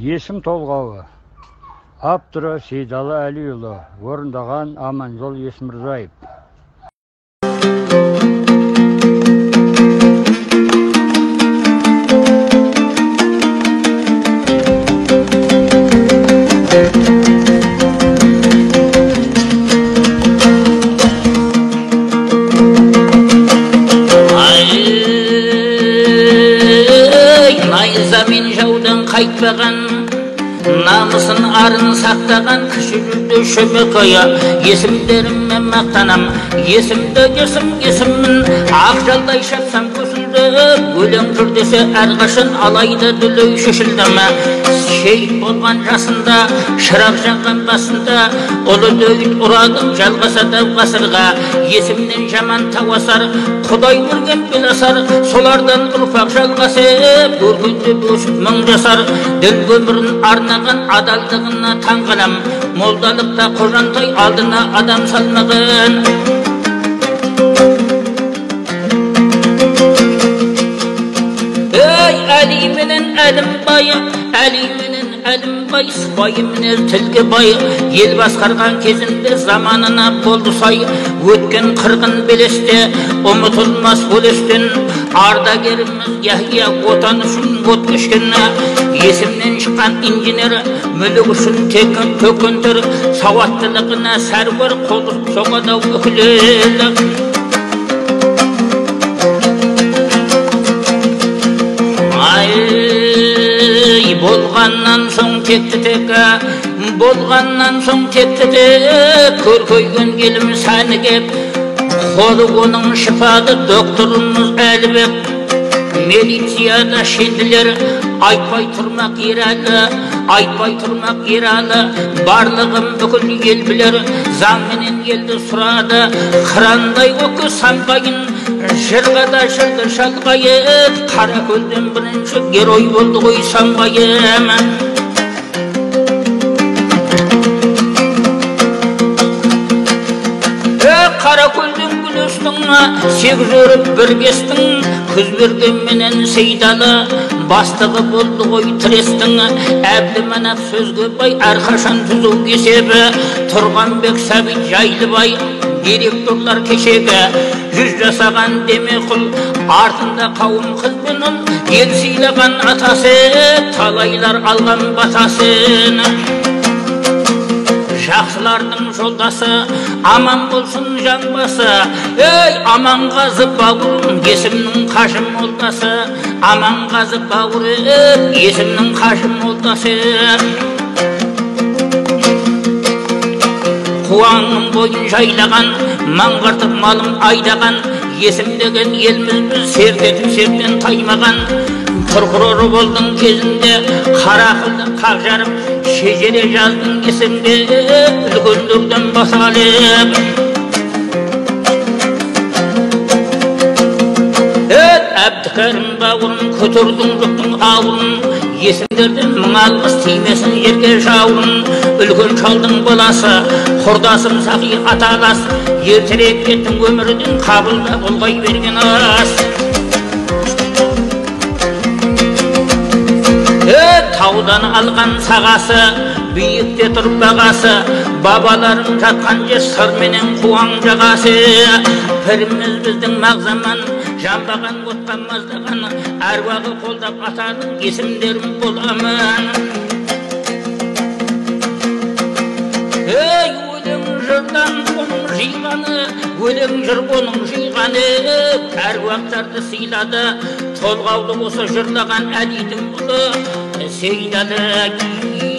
Есім толғауы. Авторы Сейдалы Әлиұлы, орындаған Аманжол Есмірзаев. Найзамен жаудан қайтпаған, намысын арын сақтаған кіші жүзді шөмек ая. Есімдеріммен мақтанам, есімді есіммін, ақ жалдай шапсам көсілді. Өлең жүр десе әрқашан алайда дүлей шешілдім. Шейіт болған жасында, шырақ жанған басында, ұлы дөйіт ұрадым жалғасады ғасырға. Есімнен жаман тауасар, Құдай өрген беласар, солардан ұрпақ жалғасып, өркендеп өсіп мың жасар. Дін өмірін арнаған адалдығына таңғалам, молдалықта қожантай алдына адам салмағын. Әли менен Әлімбай, Әли менен Әлімбай, сыпайы мінез тілге бай. Ел басқарған кезінде заманына болды сай, өткен қырғын белесте ұмытылмас өлестен. Ардагеріміз Яхия отан үшін от кешкен. Есімнен шыққан инженер мүлік үшін төккендер, сауаттылығына сәргөр қол соғады өкілелі. Болғаннан соң текті тегі, болғаннан соң текті тегі, көркейген келім сәні кеп, қолы оның шыпады докторымыз Әлібек. Милицияда шенділер айтпай тұрмақ ерәлі, айтпай тұрмақ ерәлі. Барлығым бүкіл ел білер, заңменен елді сұрады. Қырандай өкі самғайын, жырғада жырды шалғайып, қара көлден бірінші герой болды ғой самғайым. Қара көлден күлестің, сегіз өріп бір кестің, күз бергенменен Сейдалы бастығы болды ғой тірестің. Әбдіманап сөзге бай, әрқашан түзу кесебі, Тұрғанбек Сәбит Жайлыбай, директорлар кешегі. Жүз жасаған демеқұл, артында қауым қызбен ұл, ел сыйлаған атасы, талайлар алған батасын. Жақсылардың жолдасы, аман болсын жанбасы. Аманғазы бауырым, есімнің қажым молдасы. Аманғазы бауырым, есімнің қажым молдасы. Қуаңым бойын жайлаған, маңғартып малым айдаған, есім деген елміз біз сертетіп сертен таймаған. Тұрқыроры болдың кезінде, қара қылды қақ жарып, шежере жаздың есімде, үлгендерден басалып. Әбдікәрім бауырым, көтердің жұқтың ауырын, есімдерден мың алғыс тимесін ерге жауырын. Үлкен шалдың баласы, құрдасым сақи аталас, ертерек кеттің өмірден қабылда болғай берген ас. Таудан алған сағасы, биікте тұр бағасы, бабаларым жатқан жер сырменен қуаң жағасы. Піріміз біздің мағзаман, жанбаған отқан маздаған, әруағы қолдап атаның есімдерім боламын. Өлең жырдан оның жиғаны, өлең жыр оның жиғаны, әруақтарды сыйлады, толғаулы осы жырлаған Әлидің ұлы Сейдалы.